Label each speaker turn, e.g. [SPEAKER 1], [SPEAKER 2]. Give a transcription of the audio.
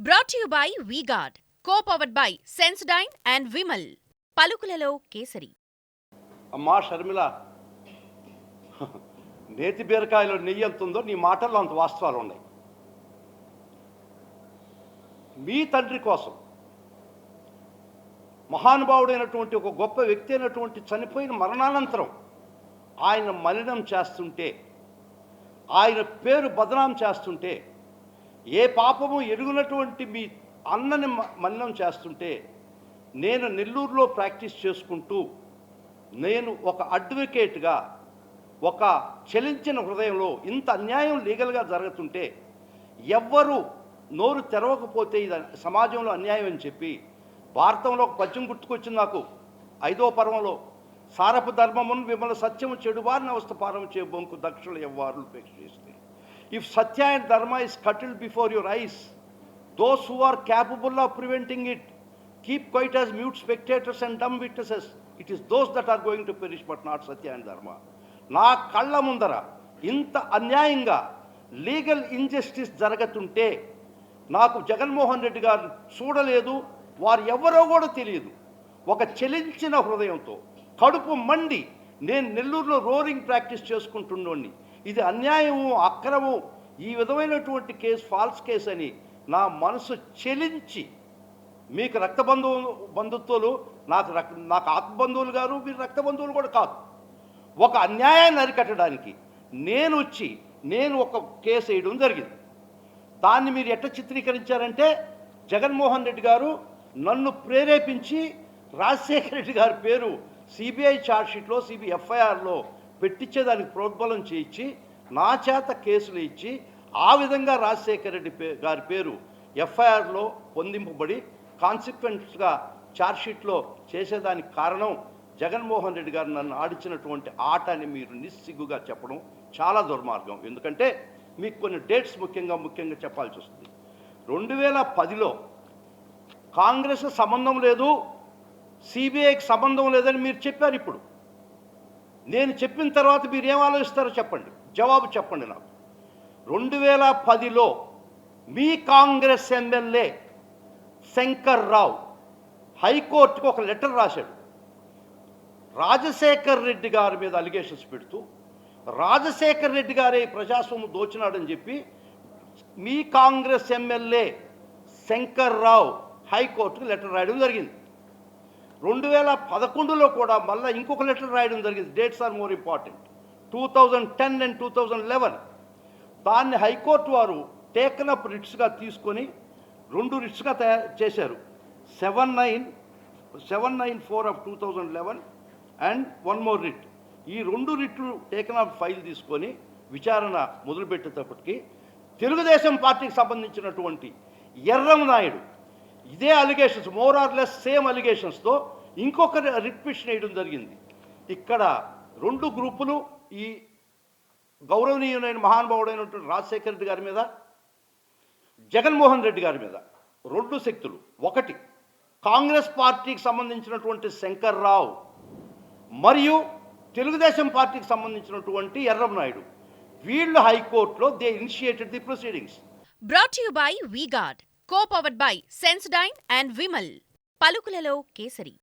[SPEAKER 1] Brought to you by V-Guard, co-powered by Sensodyne and Vimal. పలుకులలో కేసరి.
[SPEAKER 2] అమ్మా షర్మిల, నేతి బీరకాయలో నెయ్యి ఎంత ఉందో నీ మాటల్లో అంత వాస్తవాలు ఉన్నాయి. మీ తండ్రి కోసం మహానుభావుడైనటువంటి ఒక గొప్ప వ్యక్తి అయినటువంటి చనిపోయిన మరణానంతరం ఆయన మలినం చేస్తుంటే, ఆయన పేరు బదనాం చేస్తుంటే, ఏ పాపము ఎరుగునటువంటి మీ అన్నని మలినం చేస్తుంటే, నేను నెల్లూరులో ప్రాక్టీస్ చేసుకుంటూ నేను ఒక అడ్వకేట్గా ఒక చలించిన హృదయంలో ఇంత అన్యాయం లీగల్గా జరుగుతుంటే ఎవ్వరూ నోరు తెరవకపోతే ఇది సమాజంలో అన్యాయం అని చెప్పి భారతంలో ఒక పద్యం గుర్తుకొచ్చింది నాకు. 5వ పర్వంలో సారపు ధర్మమును విమల సత్యము చెడువారిని అవస్థ పారం చే బొంకు దక్షులు ఎవ్వారులు ఉపేక్షిస్తే. If satya and dharma is curtailed before your eyes, those who are capable of preventing it keep quiet as mute spectators and dumb witnesses. It is those that are going to perish, but not Satya and Dharma. నా కళ్ళ ముందర ఇంత అన్యాయంగా legal injustice జరగతుంటే నాకు జగన్మోహన్ రెడ్డి గారు చూడలేదు, వారు ఎవరో కూడా తెలియదు. ఒక చెలించిన హృదయంతో కడుపు మండి నేను నెల్లూరులో రోరింగ్ ప్రాక్టీస్ చేసుకుంటున్నోడిని. ఇది అన్యాయము, అక్రమము, ఈ విధమైనటువంటి కేసు ఫాల్స్ కేసు అని నా మనసు చెలించి, మీకు బంధుత్వాలు నాకు ఆత్మబంధువులు గారు, మీరు రక్త బంధువులు కూడా కాదు, ఒక అన్యాయాన్ని అరికట్టడానికి నేను ఒక కేసు వేయడం జరిగింది. దాన్ని మీరు ఎట్లా చిత్రీకరించారంటే, జగన్మోహన్ రెడ్డి గారు నన్ను ప్రేరేపించి రాజశేఖర రెడ్డి గారి పేరు సిబిఐ ఛార్జ్షీట్లో ఎఫ్ఐఆర్లో పెట్టించేదానికి ప్రోద్బలం చేయించి నా చేత కేసులు ఇచ్చి ఆ విధంగా రాజశేఖర రెడ్డి గారి పేరు ఎఫ్ఐఆర్లో పొందింపబడి కాన్సిక్వెన్స్గా ఛార్జ్షీట్లో చేసేదానికి కారణం జగన్మోహన్ రెడ్డి గారు నన్ను ఆడించినటువంటి ఆట అని మీరు నిస్సిగ్గుగా చెప్పడం చాలా దుర్మార్గం. ఎందుకంటే మీకు కొన్ని డేట్స్ ముఖ్యంగా చెప్పాల్సి వస్తుంది. 2010లో కాంగ్రెస్ సంబంధం లేదు, సిబిఐకి సంబంధం లేదని మీరు చెప్పారు. ఇప్పుడు నేను చెప్పిన తర్వాత మీరు ఏం ఆలోచిస్తారో చెప్పండి, జవాబు చెప్పండి నాకు. 2010లో మీ కాంగ్రెస్ ఎమ్మెల్యే శంకర్ రావు హైకోర్టుకు ఒక లెటర్ రాశాడు. రాజశేఖర్ రెడ్డి గారి మీద అలిగేషన్స్ పెడుతూ రాజశేఖర్ రెడ్డి గారే ప్రజాస్వామ్యం దోచినాడని చెప్పి మీ కాంగ్రెస్ ఎమ్మెల్యే శంకర్ రావు హైకోర్టుకు లెటర్ రాయడం జరిగింది. 2011లో కూడా మళ్ళీ ఇంకొక లెటర్ రాయడం జరిగింది. Dates are more important. 2010 and 2011 దాన్ని హైకోర్టు వారు టేకన్ అప్ రిట్స్గా తీసుకొని 2 రిట్స్గా తయారు చేశారు. 794 ఆఫ్ 2011 అండ్ 1 మోర్ రిట్. ఈ 2 రిట్లు టేకన్ అప్ ఫైల్ తీసుకొని విచారణ మొదలుపెట్టేటప్పటికి తెలుగుదేశం పార్టీకి సంబంధించినటువంటి ఎర్రం నాయుడు ఇదే allegations, more or less same అలిగేషన్స్తో ఇంకొక రిట్ పిటిషన్ వేయడం జరిగింది. ఇక్కడ 2 గ్రూపులు, ఈ గౌరవనీయులైన మహానుభావుడైనటువంటి రాజశేఖర రెడ్డి గారి మీద, జగన్మోహన్ రెడ్డి గారి మీద 2 శక్తులు. ఒకటి కాంగ్రెస్ పార్టీకి సంబంధించినటువంటి శంకర్ రావు మరియు తెలుగుదేశం పార్టీకి సంబంధించినటువంటి ఎర్రం నాయుడు. వీళ్ళు హైకోర్టులో they initiated the proceedings.
[SPEAKER 1] Brought to you by V-Guard, co-powered by Sensodyne and Vimal. పలుకులలో కేసరి.